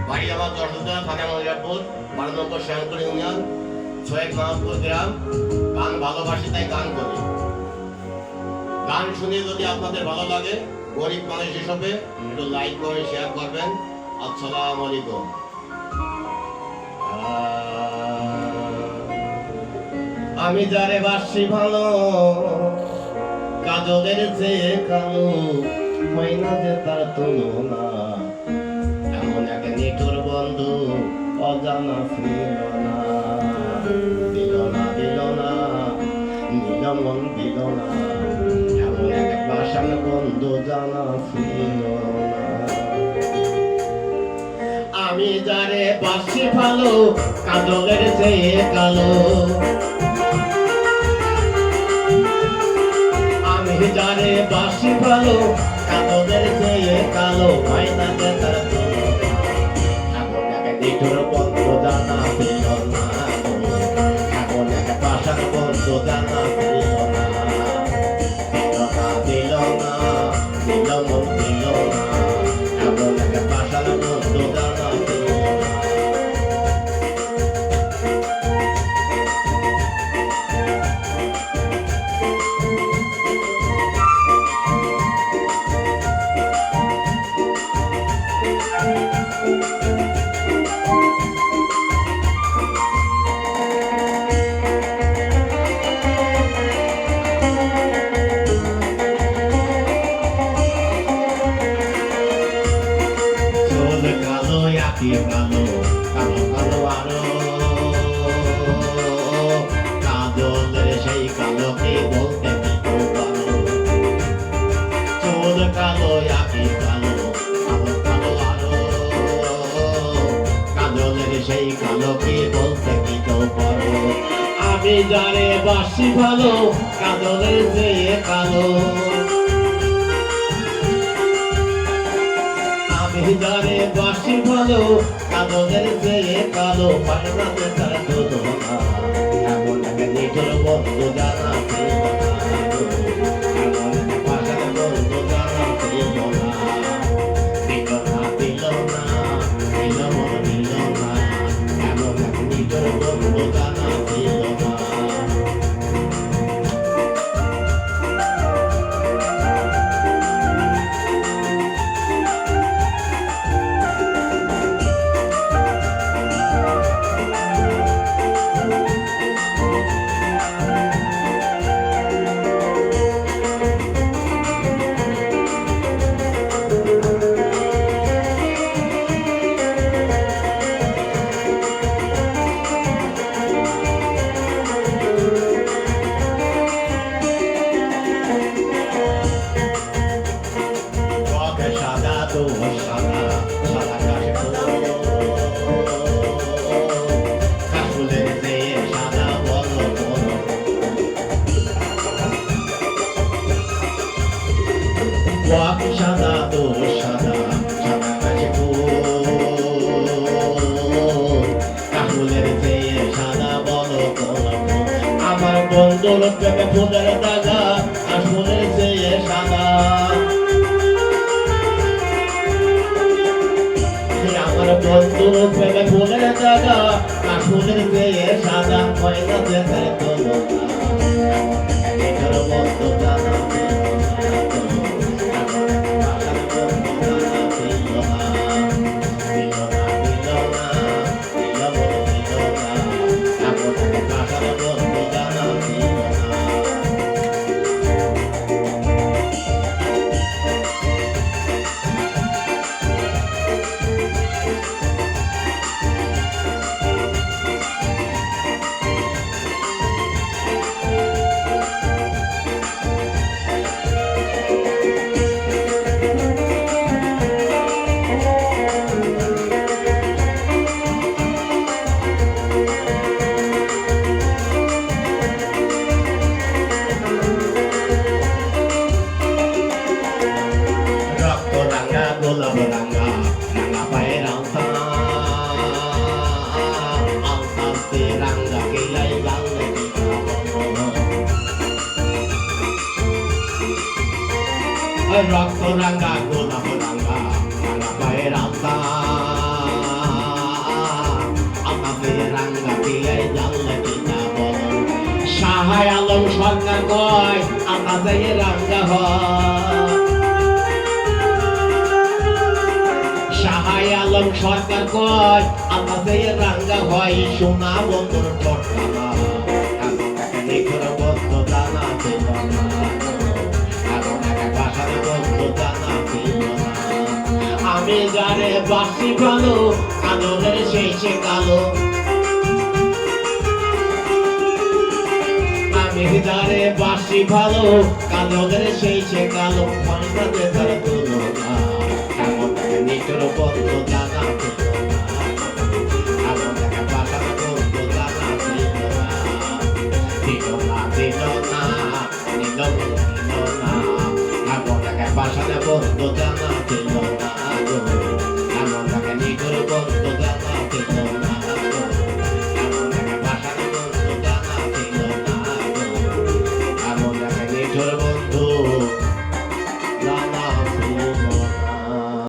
বাড়ি আমার দর্শকরা থানা মনিরামপুর 12 নম্বর শ্যামপুর ইউনিয়ন 6 মাহপুর গ্রাম। গান ভালোবাসি তাই গান করি। গান শুনে যদি আপনাদের ভালো লাগে, গরিব মানুষ হিসেবে একটু লাইক করে শেয়ার করবেন। আসসালামু আলাইকুম। আমি যারে বাসি ভালো, কাজলের চেয়ে কালো, হয় না যে তার তুলনা। এমন এক নিঠুর বন্ধু অজানা ছিল না, দিল না দিল না, নিল মন দিল না। এমন এক পাষাণ বন্ধু জানা ছিল না। আমি যারে বাসি ভালো, কাজলের চেয়ে কালো, আমি যারে বাসি ভালো, কাজলের চেয়ে কালো, হয় না যে তার তুলনা। এমন এক নিঠুর বন্ধু জানা ছিল না, এমন এক পাষাণ বন্ধু জানা ছিল না। দিল না দিল না, দিল মন দিল না। এমন এক পাষাণ বন্ধু জানা ছিল না। কালো কালো কালো আরো, কাজলের সেই কালো কি বলতে কি পারো। চোল কালো আকি কালো কালো কালো আরো, কাজলের সেই কালো কি বলতে কি পারো। আমি যারে বাসি ভালো, কাজলের চেয়ে কালো, আমি যারে বাসি ভালো, কাজলের চেয়ে কালো, পায় না যে তার তুলনা। এমন এক নিঠুর বন্ধু জানা ছিল না, এমন এক পাষাণ বন্ধু জানা ছিল না। দিল না দিল না, দিল মন দিল না। এমন এক নিঠুর বন্ধু জানা ছিল না। সাদা তো সাদা সাদা কাছে কাকুলের চেয়ে সাদা বলো কলম। আমার বন্ধুর প্রেমে ফুলের দাগা, কাকুলের চেয়ে সাদা। আমার বন্ধুর প্রেমে ফুলের দাগা, কাকুলের চেয়ে সাদা, হয় না যে তার তুলনা। এটার বন্ধু জানা রক্ত রাঙ্গা গোলাপ রাঙ্গা রাঙ্গা পায়ে কথা আমাদের রাঙ্গা দিয়ে জানলে কিনা বলো শাহাই আলম সরকার কয় আমাদের রাঙ্গা হয় শাহাই আলম সরকার কয় আমাদের রাঙ্গা হয় সোনা বন্ধুর ঘটনা এমন একটা নিখুঁত বন্ধু জানা ছিল না এমন একটা ভাষার বন্ধু জানা ছিল না আমি যারে বাসি ভালো কাজলের শেষে কালো আমি যারে বাসি ভালো কাজলের শেষে কালো ভাষাতে তার তুলনা এমন একটা নিখুঁত বন্ধু জানা ছিল না এমন একটা ভাষার বন্ধু জানা ছিল না দিল না দিল না নিল না এমন একটা ভাষার বন্ধু জানা ছিল না এমন একটা নিখুঁত বন্ধু জানা ছিল না